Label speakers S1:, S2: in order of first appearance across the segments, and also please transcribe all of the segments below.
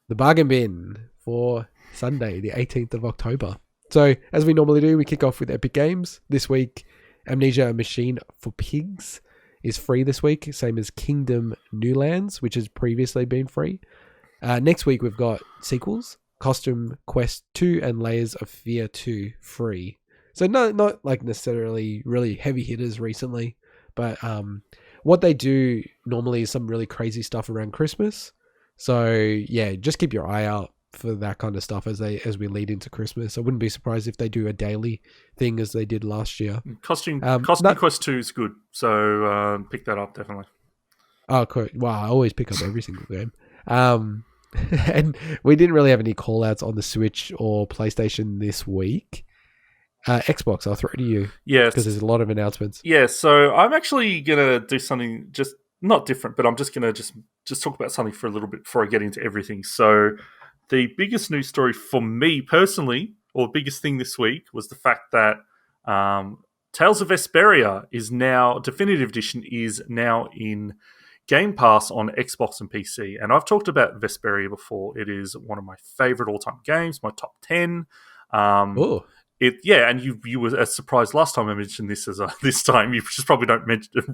S1: the bargain bin for Sunday, the 18th of October. So, as we normally do, we kick off with Epic Games. This week, Amnesia: A Machine for Pigs is free this week, same as Kingdom New Lands, which has previously been free. Next week, we've got sequels, Costume Quest 2 and Layers of Fear 2 free. So not like necessarily really heavy hitters recently, but what they do normally is some really crazy stuff around Christmas. So yeah, just keep your eye out for that kind of stuff as we lead into Christmas. I wouldn't be surprised if they do a daily thing as they did last year.
S2: Costume Quest 2 is good, so pick that up definitely.
S1: Oh, cool. Wow, I always pick up every single game. And we didn't really have any call-outs on the Switch or PlayStation this week. Xbox, I'll throw it to you.
S2: Yes.
S1: Because there's a lot of announcements.
S2: Yeah, so I'm actually going to do something just not different, but I'm just going to just talk about something for a little bit before I get into everything. So the biggest news story for me personally, or biggest thing this week, was the fact that Tales of Vesperia is now, Definitive Edition is now in Game Pass on Xbox and PC. And I've talked about Vesperia before. It is one of my favorite all-time games, my top 10.
S1: Oh.
S2: And you were as surprised last time I mentioned this as this time. You just probably don't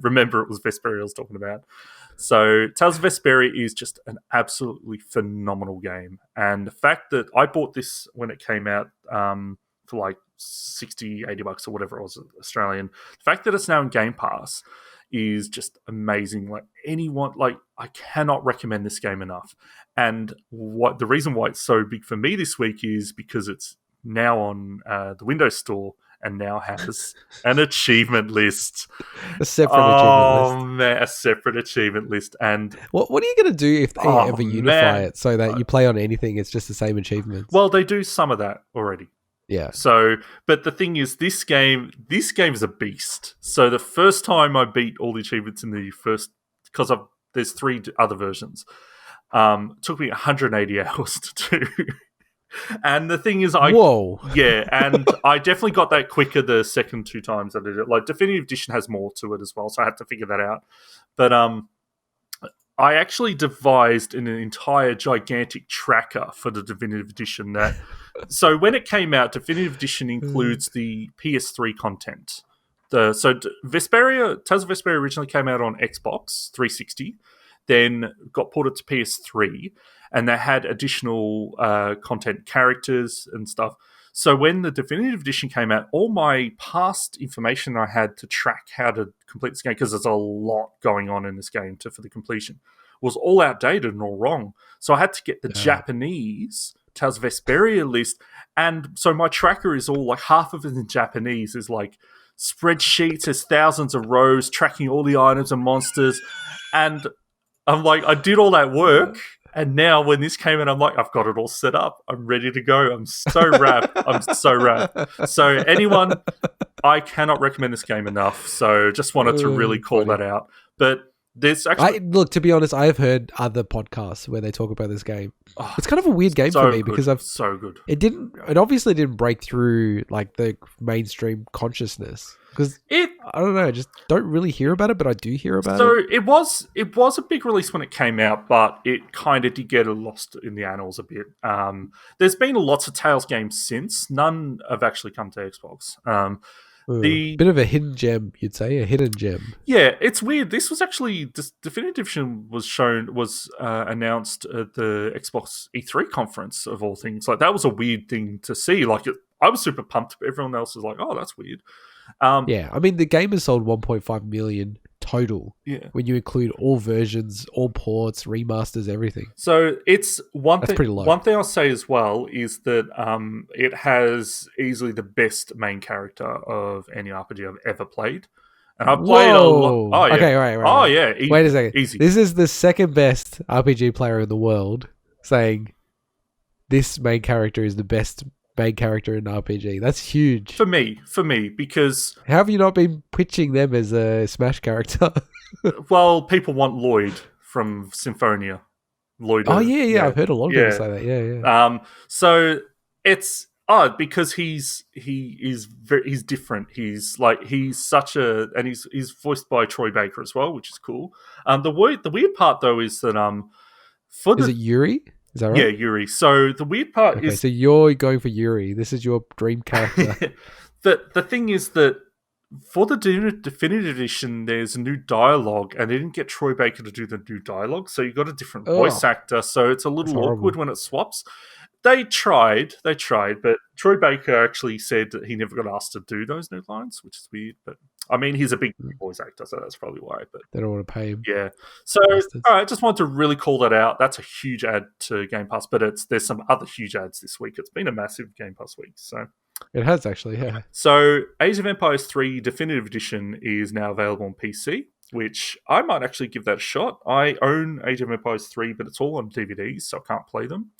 S2: remember it was Vesperia I was talking about. So Tales of Vesperia is just an absolutely phenomenal game. And the fact that I bought this when it came out for like 60, 80 bucks or whatever it was Australian, the fact that it's now in Game Pass is just amazing. I cannot recommend this game enough. And the reason why it's so big for me this week is because it's now on the Windows Store and now has an achievement list.
S1: A separate achievement list.
S2: Oh, man, a separate achievement list. And
S1: what are you going to do if they ever unify it so that you play on anything, it's just the same achievements?
S2: Well, they do some of that already.
S1: Yeah.
S2: So, but the thing is, this game is a beast. So the first time I beat all the achievements in the first, because there's 3 other versions, took me 180 hours to do. And the thing is, and I definitely got that quicker the second 2 times I did it. Like, Definitive Edition has more to it as well, so I had to figure that out. But I actually devised an entire gigantic tracker for the Definitive Edition that... So when it came out, Definitive Edition includes the PS3 content. Tales of Vesperia originally came out on Xbox 360, then got ported to PS3, and they had additional content, characters and stuff. So when the Definitive Edition came out, all my past information I had to track how to complete this game, because there's a lot going on in this game for the completion, was all outdated and all wrong. So I had to get the Japanese Tales of Vesperia list, and so my tracker is all like half of it in Japanese, is like spreadsheets, there's thousands of rows tracking all the items and monsters, and I'm like, I did all that work, and now when this came in, I'm like, I've got it all set up. I'm ready to go. I'm so wrapped. So anyone, I cannot recommend this game enough. So just wanted to really call that out. But there's actually...
S1: Look, to be honest, I've heard other podcasts where they talk about this game. It's kind of a weird game for me because
S2: so good.
S1: It obviously didn't break through like the mainstream consciousness. Because I don't know, I just don't really hear about it, but I do hear about it.
S2: So it was a big release when it came out, but it kind of did get lost in the annals a bit. There's been lots of Tales games since. None have actually come to Xbox.
S1: Bit of a hidden gem, you'd say, a hidden gem.
S2: Yeah, it's weird. This was actually Definitive Edition was announced at the Xbox E3 conference of all things. Like, that was a weird thing to see. Like, I was super pumped, but everyone else was like, "Oh, that's weird."
S1: Yeah, I mean, the game has sold 1.5 million total.
S2: Yeah,
S1: when you include all versions, all ports, remasters, everything.
S2: So it's
S1: That's pretty low.
S2: One thing I'll say as well is that it has easily the best main character of any RPG I've ever played. And I've played a lot. Oh, yeah.
S1: Okay, right.
S2: Oh, yeah.
S1: Wait a second.
S2: Easy.
S1: This is the second best RPG player in the world saying this main character is the best main character in RPG. That's huge.
S2: For me, because...
S1: How have you not been pitching them as a Smash character?
S2: Well, people want Lloyd from Symphonia. Lloyd.
S1: Oh, yeah. I've heard a lot of people say that. Yeah.
S2: So it's odd because he's different. He's and he's voiced by Troy Baker as well, which is cool. The weird part though is that
S1: is it Yuri? Is that
S2: Yeah,
S1: right?
S2: Yuri. So the weird part
S1: Okay,
S2: is
S1: so you're going for Yuri. This is your dream character.
S2: the thing is that for the definitive edition, there's new dialogue, and they didn't get Troy Baker to do the new dialogue, so you got a different voice
S1: Oh,
S2: actor. So it's a
S1: that's
S2: little awkward
S1: horrible.
S2: when it swaps. They tried, but Troy Baker actually said that he never got asked to do those new lines, which is weird. But I mean, he's a big voice actor, so that's probably why. But
S1: They don't want to pay him.
S2: yeah. So,
S1: Bastards.
S2: all right, just wanted to really call that out. That's a huge add to Game Pass, but there's some other huge ads this week. It's been a massive Game Pass week.
S1: It has actually, yeah.
S2: So Age of Empires 3 Definitive Edition is now available on PC, which I might actually give that a shot. I own Age of Empires 3, but it's all on DVDs, so I can't play them.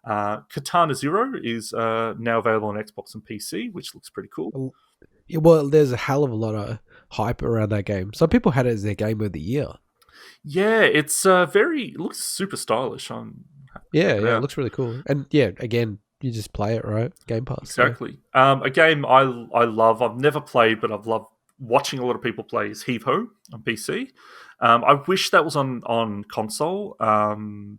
S2: Katana Zero is now available on Xbox and PC, which looks pretty cool.
S1: Yeah, well, there's a hell of a lot of hype around that game. Some people had it as their game of the year.
S2: Yeah, it's it looks super stylish.
S1: Yeah, it looks really cool. And yeah, again, you just play it, right? Game Pass.
S2: Exactly. A game I love, I've never played, but I've loved watching a lot of people play is Heave Ho on PC. I wish that was on console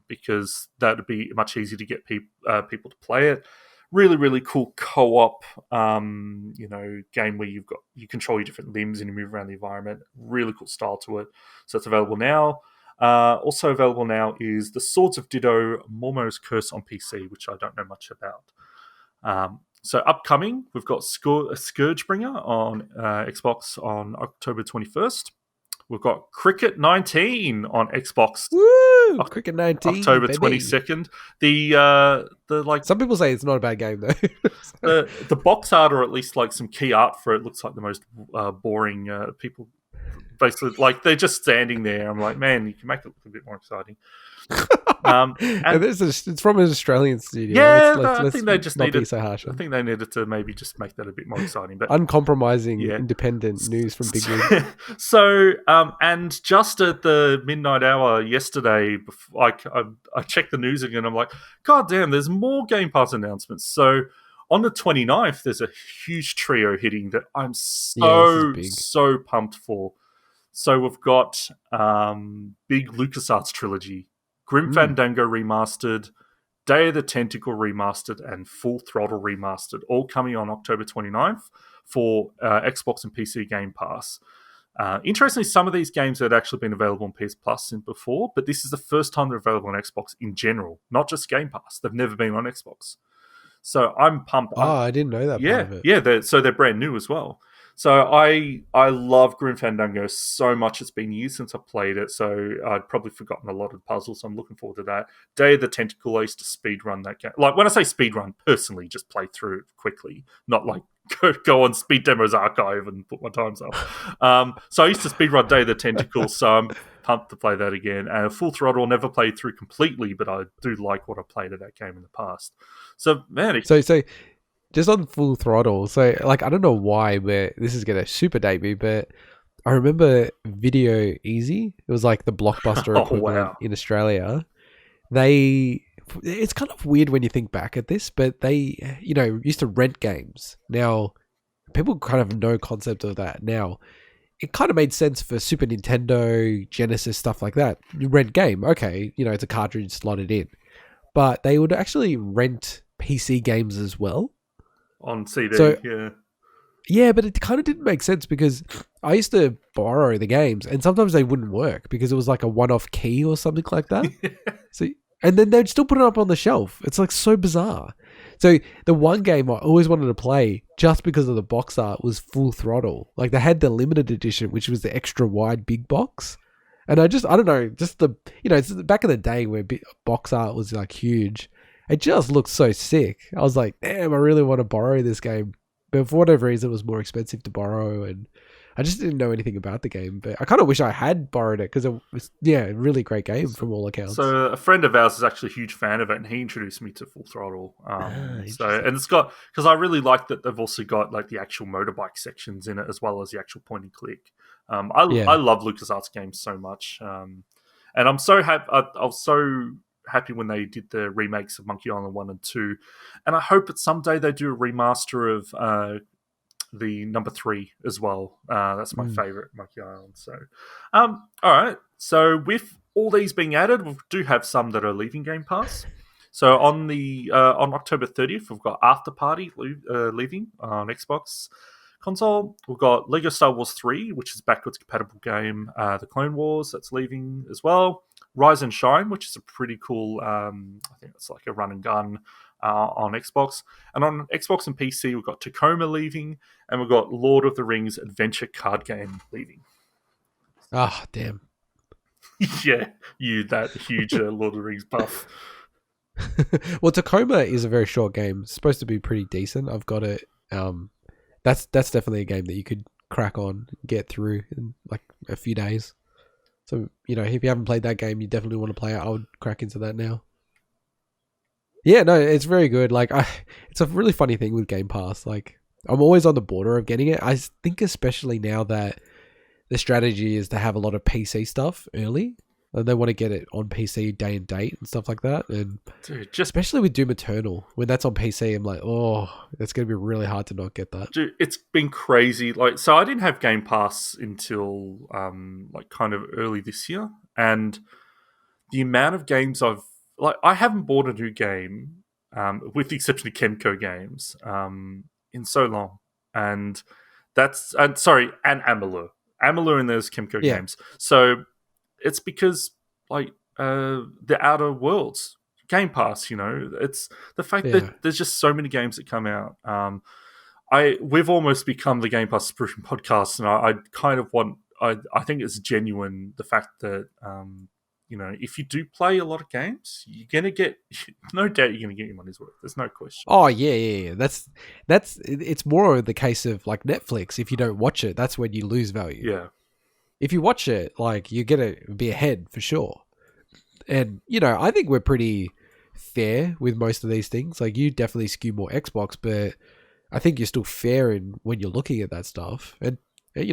S2: because that would be much easier to get people to play it. Really, really cool co-op, game where you control your different limbs and you move around the environment. Really cool style to it. So it's available now. Also available now is the Swords of Ditto, Mormo's Curse on PC, which I don't know much about. So upcoming, we've got ScourgeBringer on Xbox on October 21st. We've got Cricket 19 on Xbox.
S1: Woo! Cricket 19,
S2: October
S1: baby.
S2: 22nd. The
S1: some people say it's not a bad game though.
S2: the box art, or at least like some key art for it, looks like the most boring people. Basically, like they're just standing there. I'm like, man, you can make it look a bit more exciting.
S1: And it's from an Australian studio.
S2: Yeah, I think they just needed.
S1: So harsh.
S2: I think they needed to maybe just make that a bit more exciting. But
S1: uncompromising, independent news from Big Wig.
S2: So, and just at the midnight hour yesterday, I checked the news again. I'm like, God damn, there's more Game Pass announcements. So on the 29th, there's a huge trio hitting that I'm so pumped for. So we've got big LucasArts trilogy, Grim Fandango Remastered, Day of the Tentacle Remastered, and Full Throttle Remastered, all coming on October 29th for Xbox and PC Game Pass. Interestingly, some of these games had actually been available on PS Plus before, but this is the first time they're available on Xbox in general, not just Game Pass. They've never been on Xbox. So I'm pumped.
S1: I didn't know that part of it.
S2: Yeah, they're brand new as well. So I love Grim Fandango so much. It's been years since I played it, so I'd probably forgotten a lot of the puzzles. So I'm looking forward to that. Day of the Tentacle, I used to speedrun that game. Like, when I say speedrun, personally, just play through it quickly, not like go on Speed Demo's archive and put my times up. So I used to speedrun Day of the Tentacle, so I'm pumped to play that again. And Full Throttle, never played through completely, but I do like what I played of that game in the past. So, man...
S1: So just on Full Throttle, so like I don't know why, but this is gonna super date me, but I remember Video Easy. It was like the Blockbuster equivalent in Australia. It's kind of weird when you think back at this, but they used to rent games. Now people kind of no concept of that now. It kind of made sense for Super Nintendo, Genesis, stuff like that. You rent game, okay, it's a cartridge slotted in, but they would actually rent PC games as well.
S2: On CD,
S1: Yeah, but it kind of didn't make sense because I used to borrow the games and sometimes they wouldn't work because it was like a one-off key or something like that. And then they'd still put it up on the shelf. It's like so bizarre. So the one game I always wanted to play just because of the box art was Full Throttle. Like they had the limited edition, which was the extra wide big box. And I don't know, just it's back in the day where box art was like huge. It just looked so sick. I was like, damn, I really want to borrow this game. But for whatever reason, it was more expensive to borrow. And I just didn't know anything about the game. But I kind of wish I had borrowed it because it was, a really great game from all accounts.
S2: So a friend of ours is actually a huge fan of it, and he introduced me to Full Throttle. And it's got, because I really like that they've also got like the actual motorbike sections in it as well as the actual point and click. I love LucasArts games so much. And I'm so happy. I was so happy when they did the remakes of Monkey Island 1 and 2, and I hope that someday they do a remaster of the number 3 as well. That's my favorite Monkey Island. So all right, so with all these being added, we do have some that are leaving Game Pass. So on October 30th, we've got Afterparty leaving on Xbox console. We've got Lego Star Wars 3, which is a backwards compatible game. The Clone Wars, that's leaving as well. Rise and Shine, which is a pretty cool, I think it's like a run and gun on Xbox. And on Xbox and PC, we've got Tacoma leaving, and we've got Lord of the Rings adventure card game leaving.
S1: Ah, damn.
S2: Yeah, you, that huge Lord of the Rings buff.
S1: Well, Tacoma is a very short game. It's supposed to be pretty decent. I've got it. That's definitely a game that you could crack on, get through in like a few days. So, if you haven't played that game, you definitely want to play it. I would crack into that now. Yeah, no, it's very good. Like, it's a really funny thing with Game Pass. Like, I'm always on the border of getting it. I think especially now that the strategy is to have a lot of PC stuff early. And they want to get it on PC day and date and stuff like that. And
S2: Dude,
S1: especially with Doom Eternal, when that's on PC, I'm like, oh, it's going to be really hard to not get that.
S2: Dude, it's been crazy. Like, so I didn't have Game Pass until like kind of early this year, and the amount of games I haven't bought a new game, with the exception of Kenko games, in so long, and and Amalur and those Kenko games. So it's because like the Outer Worlds Game Pass, it's the fact that there's just so many games that come out. We've almost become the Game Pass subscription podcast, and I kind of want. I think it's genuine, the fact that if you do play a lot of games, you're gonna get, no doubt you're gonna get your money's worth. There's no question.
S1: Oh yeah. That's it's more the case of like Netflix. If you don't watch it, that's when you lose value.
S2: Yeah.
S1: If you watch it, like, you're gonna be ahead for sure. And I think we're pretty fair with most of these things. Like, you definitely skew more Xbox, but I think you're still fair in when you're looking at that stuff. And I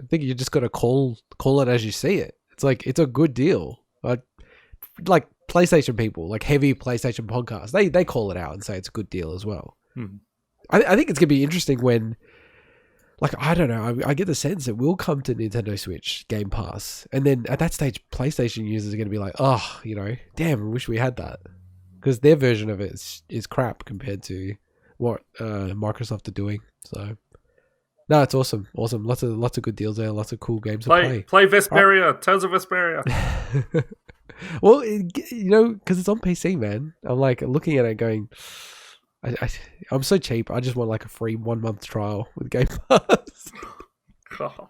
S1: think you just got to call it as you see it. It's like, it's a good deal. Like PlayStation people, like heavy PlayStation podcasts, they call it out and say it's a good deal as well. I think it's gonna be interesting when, like, I don't know, I get the sense it will come to Nintendo Switch Game Pass, and then at that stage, PlayStation users are going to be like, oh, damn, I wish we had that, because their version of it is crap compared to what Microsoft are doing. So, no, it's awesome. Lots of good deals there, lots of cool games to play.
S2: Play Vesperia, Tales of Vesperia.
S1: Well, because it's on PC, man. I'm like looking at it going, I'm so cheap. I just want like a free 1 month trial with Game Pass.
S2: God.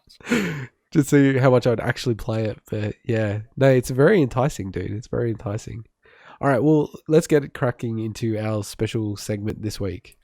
S1: To see how much I would actually play it. But yeah, no, it's very enticing, dude. It's very enticing. All right, well, let's get it cracking into our special segment this week.